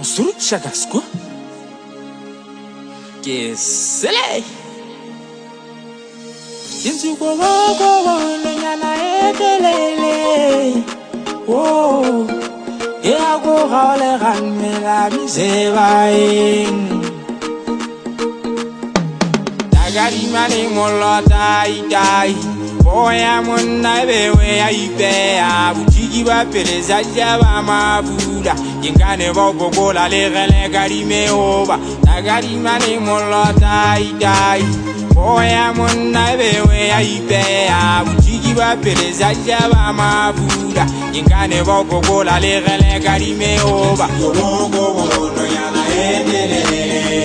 Surut Chagasco. Que sele. Jinsu go no yana etelele. Oh. E ago hale ran me la misevain. Dagari mani molota idai. Boy amon na bewe aipe abutiki ba pereza jaba mabuda. Yingane bogo la legele gari me oba. Dagari mani molota idai. Boy amon na bewe aipe abutiki ba pereza jaba mabuda. Yingane bogo la legele gari me oba. Bogo no yana edelele.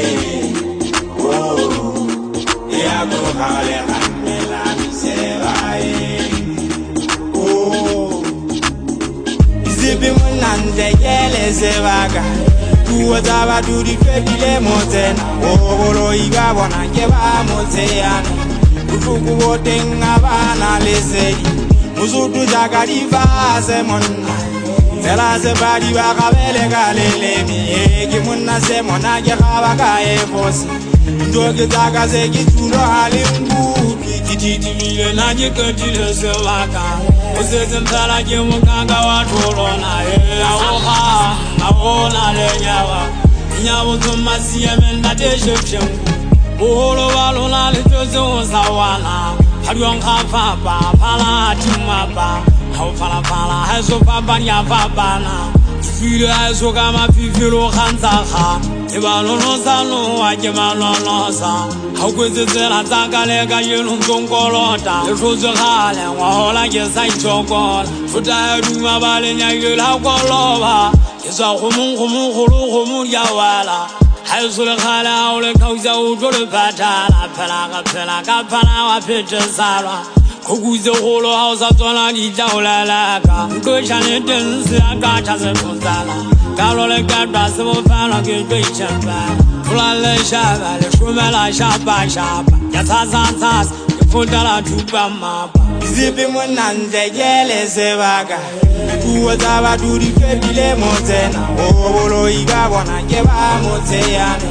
Oh, ya go hale hamela misevae. Oh, izibi munande gele sevaga. Kuwataba duri fedile motena. Obolo igabona keba moteana. Ufuku wote ngabana lesedi. Musutu jakariva se monna. Tela se badi wakabele kalele miye. Kimuna se mona kekaba kae fosi. Ndoge taka se kitulo halimbu. Kititi mile na jikotile se waka. Usese mtala kimukanga watulona. Awoha, awona le nyawa. Nyawo tumasiye menda te shepshengu. Uholo walona le tose usawana. Haduang hafapa, pala timapa. How pala, haso papa ya papana. File haso kama fifilo khanzaha. Ebalono sano ajemalono sa. How kweze zela zakalega yelum zongolota. Le chose hale wahola yesa ichokol. Futa eduma bale nyayela kolova. Yesa humu yawala. Haso le khala ole kauza udole patala. Pela kapana wa pete salwa. Kuguze holo hausa tona di jaulalaka. Kushane densi agacha se kuzala. Kalole kadra se mofala ke chamba. Fulale shaba le shumela shaba. Yatsas yefundala tuba mapa. Zipi munande gele sevaga. Kuwataba duri fedile motena. Obolo igabona keba moteana.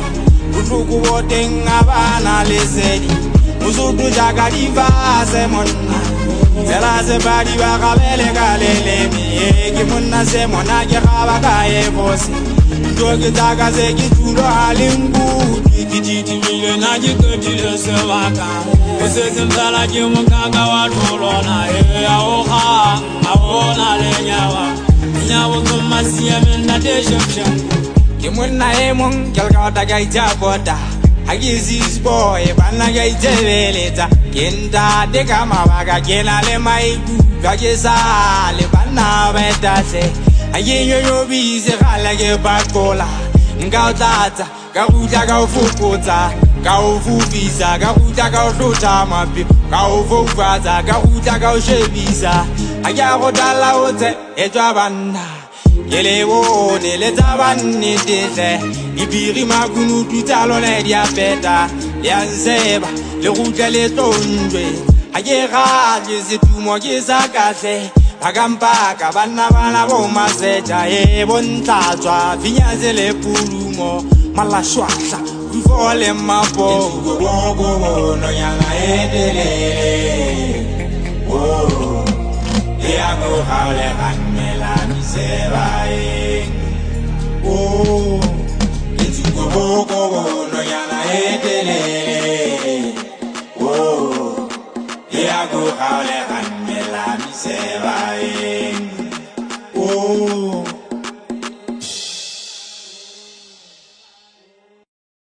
Ufuku wote ngabana lesedi. Musutu jakariva se monna. Tela se badi wakabele kalele miye. Kimuna se mona kekaba kae fosi. Ndoge taka se kitulo halimbu. Kititi mile na jikotile se waka. Usese mtala kimukanga watulona. Awoha, awona le nyawa. Nyawo tumasiye menda te shepshengu. Kimuna emon kelkauta gaijabota. Agizis boy, banaga iteveleta. Kenda de kama waga kena le maiku. Kagesa le bana betase. Ayenyo yobize kalage bakola. Ngautata, kauta kaufukuta. Kaufuvisa, kauta kaututa mapi. Kaufufaza, kauta kaushebisa. Ayagodala ote, etwabanda. Yele wone le tabani dese. Ibiri magunu tutalone diapeta. Yanseba le route le tonjwe. Ayera jesi tumo kisakase. Pagampaka bana boma seja. Bontatwa finyaze le pulumo. Malashwasha ufole mapo. Gogo no yana edele. Oh, eago hale hanmela misevae. Oh, gogo no yana edele. Oh, eago hale hanmela misevae.